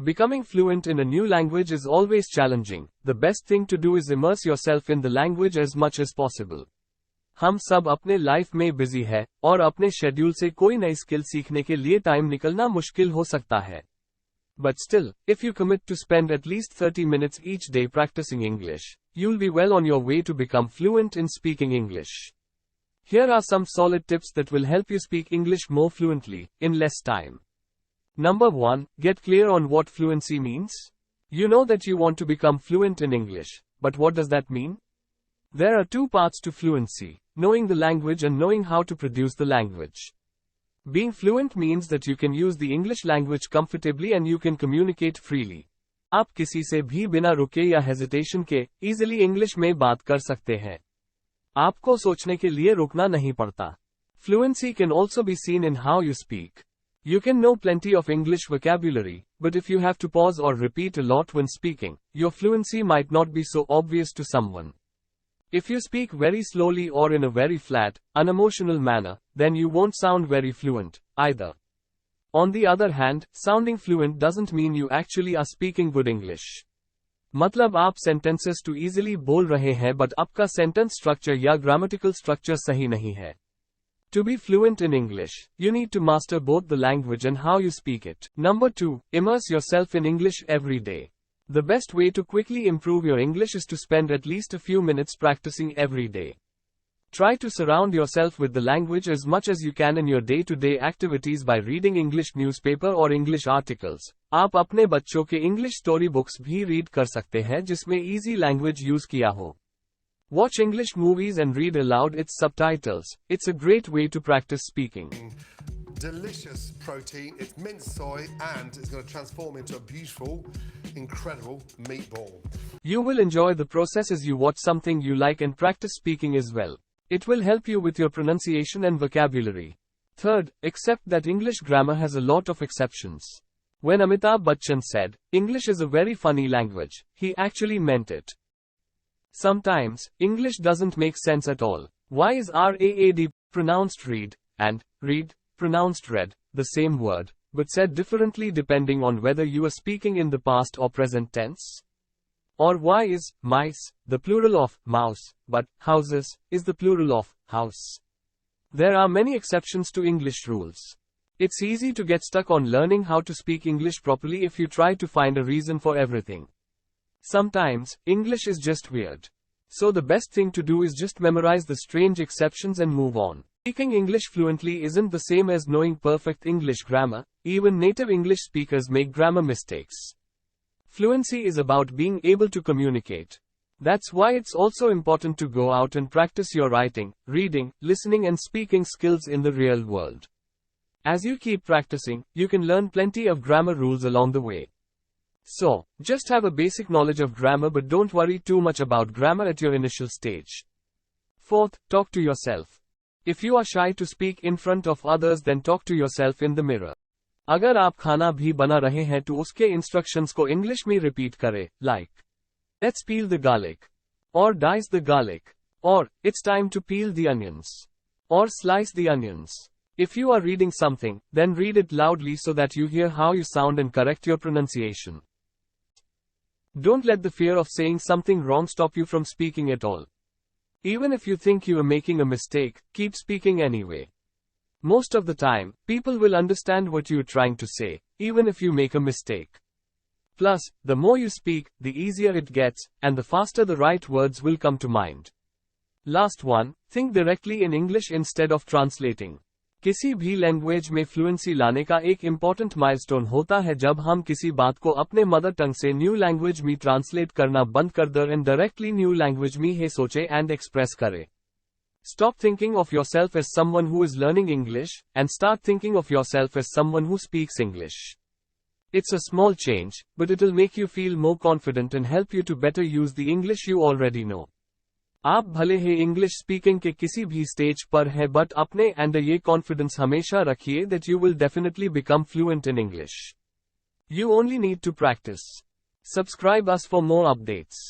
Becoming fluent in a new language is always challenging. The best thing to do is immerse yourself in the language as much as possible. हम सब अपने life में busy है और अपने schedule से कोई नई स्किल सीखने के लिए टाइम निकलना मुश्किल हो सकता है. But still, if you commit to spend at least 30 minutes each day practicing English, you'll be well on your way to become fluent in speaking English. Here are some solid tips that will help you speak English more fluently, in less time. Number 1, get clear on what fluency means. You know that you want to become fluent in English, but what does that mean? There are two parts to fluency, knowing the language and knowing how to produce the language. Being fluent means that you can use the English language comfortably and you can communicate freely. आप किसी से भी बिना रुके या hesitation के easily English में बात कर सकते हैं. आपको सोचने के लिए रुकना नहीं पड़ता. Fluency can also be seen in how you speak. You can know plenty of English vocabulary, but if you have to pause or repeat a lot when speaking, your fluency might not be so obvious to someone. If you speak very slowly or in a very flat, unemotional manner, then you won't sound very fluent, either. On the other hand, sounding fluent doesn't mean you actually are speaking good English. मतलब आप sentences too easily बोल रहे हैं but आपका sentence structure या grammatical structure सही नहीं है. To be fluent in English, you need to master both the language and how you speak it. Number 2, immerse yourself in English every day. The best way to quickly improve your English is to spend at least a few minutes practicing every day. Try to surround yourself with the language as much as you can in your day-to-day activities by reading English newspaper or English articles. आप अपने बच्चों के English story books भी read कर सकते हैं जिसमें easy language use किया हो. Watch English movies and read aloud its subtitles. It's a great way to practice speaking. Delicious protein, it's minced soy, and it's going to transform into a beautiful, incredible meatball. You will enjoy the process as you watch something you like and practice speaking as well. It will help you with your pronunciation and vocabulary. Third, accept that English grammar has a lot of exceptions. When Amitabh Bachchan said, "English is a very funny language," he actually meant it. Sometimes, English doesn't make sense at all. Why is RAAD pronounced read, and read pronounced read, the same word, but said differently depending on whether you are speaking in the past or present tense? Or why is mice the plural of mouse, but houses is the plural of house? There are many exceptions to English rules. It's easy to get stuck on learning how to speak English properly if you try to find a reason for everything. Sometimes, English is just weird. So the best thing to do is just memorize the strange exceptions and move on. Speaking English fluently isn't the same as knowing perfect English grammar. Even native English speakers make grammar mistakes. Fluency is about being able to communicate. That's why it's also important to go out and practice your writing, reading, listening and speaking skills in the real world. As you keep practicing, you can learn plenty of grammar rules along the way. So, just have a basic knowledge of grammar but don't worry too much about grammar at your initial stage. Fourth, talk to yourself. If you are shy to speak in front of others then talk to yourself in the mirror. अगर आप खाना भी बना रहे हैं तो उसके instructions को English में repeat करें, like, let's peel the garlic, or dice the garlic, or it's time to peel the onions, or slice the onions. If you are reading something, then read it loudly so that you hear how you sound and correct your pronunciation. Don't let the fear of saying something wrong stop you from speaking at all. Even if you think you are making a mistake, keep speaking anyway. Most of the time, people will understand what you are trying to say, even if you make a mistake. Plus, the more you speak, the easier it gets, and the faster the right words will come to mind. Last one, think directly in English instead of translating. किसी भी language में fluency लाने का एक important milestone होता है जब हम किसी बात को अपने मदर टंग से न्यू लैंग्वेज में ट्रांसलेट करना बंद कर दें एंड डायरेक्टली न्यू लैंग्वेज में ही सोचे एंड एक्सप्रेस करें. Stop thinking of yourself as someone who is learning English, and start thinking of yourself as someone who speaks English. It's a small change, but it'll make you feel more confident and help you to better use the English you already know. आप भले ही English speaking के किसी भी stage पर है but अपने अंदर ये कॉन्फिडेंस हमेशा रखिए that you will definitely become fluent in English. You only need to practice. Subscribe us for more updates.